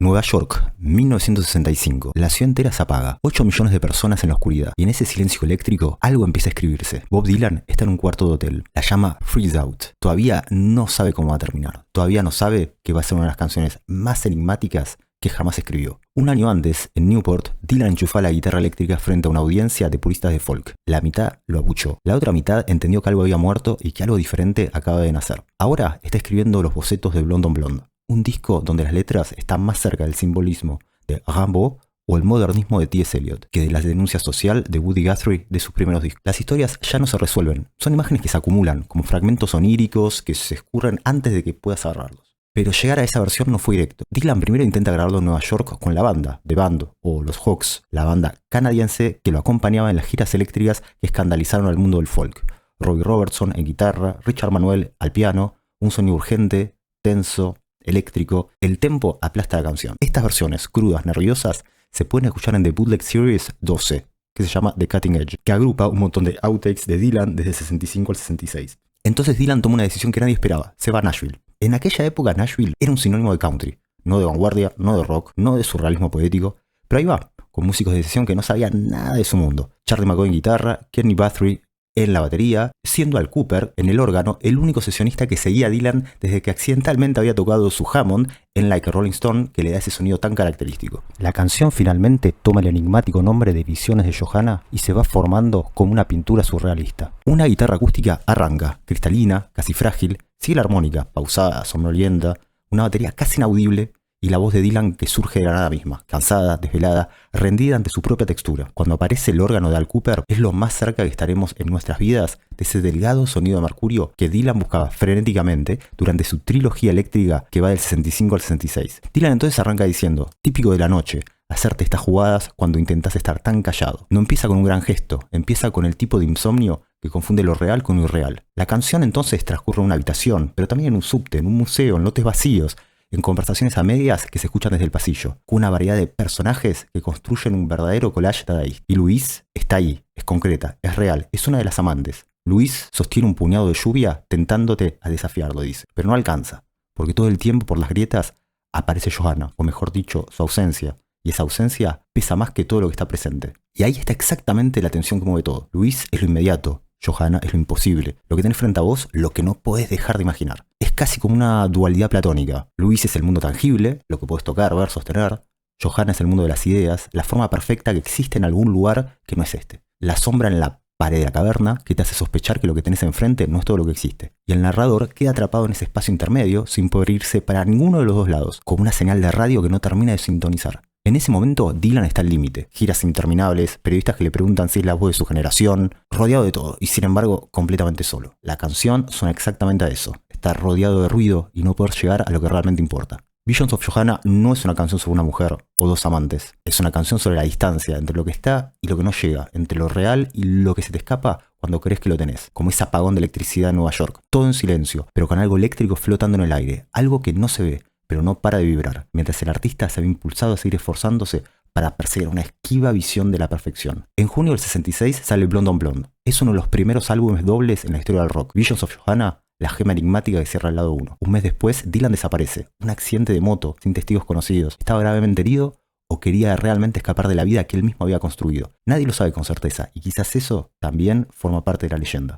Nueva York, 1965. La ciudad entera se apaga. 8 millones de personas en la oscuridad. Y en ese silencio eléctrico, algo empieza a escribirse. Bob Dylan está en un cuarto de hotel. La llama Freeze Out. Todavía no sabe cómo va a terminar. Todavía no sabe que va a ser una de las canciones más enigmáticas que jamás escribió. Un año antes, en Newport, Dylan enchufó la guitarra eléctrica frente a una audiencia de puristas de folk. La mitad lo abuchó. La otra mitad entendió que algo había muerto y que algo diferente acaba de nacer. Ahora está escribiendo los bocetos de Blonde on Blonde. Un disco donde las letras están más cerca del simbolismo de Rimbaud o el modernismo de T.S. Eliot que de la denuncia social de Woody Guthrie de sus primeros discos. Las historias ya no se resuelven, son imágenes que se acumulan, como fragmentos oníricos que se escurren antes de que puedas agarrarlos. Pero llegar a esa versión no fue directo. Dylan primero intenta grabarlo en Nueva York con la banda, The Band, o los Hawks, la banda canadiense que lo acompañaba en las giras eléctricas que escandalizaron al mundo del folk. Robbie Robertson en guitarra, Richard Manuel al piano, un sonido urgente, tenso, eléctrico. El tempo aplasta la canción. Estas versiones crudas, nerviosas, se pueden escuchar en The Bootleg Series 12, que se llama The Cutting Edge, que agrupa un montón de outtakes de Dylan desde el 65 al 66. Entonces Dylan toma una decisión que nadie esperaba, se va a Nashville. En aquella época Nashville era un sinónimo de country, no de vanguardia, no de rock, no de surrealismo poético, pero ahí va, con músicos de sesión que no sabían nada de su mundo. Charlie McCoy en guitarra, Kenny Guthrie en la batería, siendo Al Cooper en el órgano el único sesionista que seguía a Dylan desde que accidentalmente había tocado su Hammond en Like a Rolling Stone, que le da ese sonido tan característico. La canción finalmente toma el enigmático nombre de Visiones de Johanna y se va formando como una pintura surrealista. Una guitarra acústica arranca, cristalina, casi frágil, sigue la armónica, pausada, somnolienta, una batería casi inaudible y la voz de Dylan que surge de la nada misma, cansada, desvelada, rendida ante su propia textura. Cuando aparece el órgano de Al Cooper, es lo más cerca que estaremos en nuestras vidas de ese delgado sonido de mercurio que Dylan buscaba frenéticamente durante su trilogía eléctrica que va del 65 al 66. Dylan entonces arranca diciendo, típico de la noche, hacerte estas jugadas cuando intentas estar tan callado. No empieza con un gran gesto, empieza con el tipo de insomnio que confunde lo real con lo irreal. La canción entonces transcurre en una habitación, pero también en un subte, en un museo, en lotes vacíos, en conversaciones a medias que se escuchan desde el pasillo, con una variedad de personajes que construyen un verdadero collage dadaísta. Y Louise está ahí, es concreta, es real, es una de las amantes. Louise sostiene un puñado de lluvia tentándote a desafiarlo, dice, pero no alcanza, porque todo el tiempo por las grietas aparece Johanna, o mejor dicho, su ausencia, y esa ausencia pesa más que todo lo que está presente. Y ahí está exactamente la tensión que mueve todo. Louise es lo inmediato, Johanna es lo imposible, lo que tenés frente a vos, lo que no podés dejar de imaginar. Es casi como una dualidad platónica. Louise es el mundo tangible, lo que podés tocar, ver, sostener. Johanna es el mundo de las ideas, la forma perfecta que existe en algún lugar que no es este. La sombra en la pared de la caverna que te hace sospechar que lo que tenés enfrente no es todo lo que existe. Y el narrador queda atrapado en ese espacio intermedio sin poder irse para ninguno de los dos lados, como una señal de radio que no termina de sintonizar. En ese momento, Dylan está al límite. Giras interminables, periodistas que le preguntan si es la voz de su generación, rodeado de todo, y sin embargo, completamente solo. La canción suena exactamente a eso, estar rodeado de ruido y no poder llegar a lo que realmente importa. Visions of Johanna no es una canción sobre una mujer o dos amantes, es una canción sobre la distancia entre lo que está y lo que no llega, entre lo real y lo que se te escapa cuando crees que lo tenés, como ese apagón de electricidad en Nueva York, todo en silencio, pero con algo eléctrico flotando en el aire, algo que no se ve, pero no para de vibrar, mientras el artista se ve impulsado a seguir esforzándose para perseguir una esquiva visión de la perfección. En junio del 66 sale Blonde on Blonde. Es uno de los primeros álbumes dobles en la historia del rock. Visions of Johanna, la gema enigmática que cierra el lado 1. Un mes después, Dylan desaparece. Un accidente de moto, sin testigos conocidos. Estaba gravemente herido o quería realmente escapar de la vida que él mismo había construido. Nadie lo sabe con certeza, y quizás eso también forma parte de la leyenda.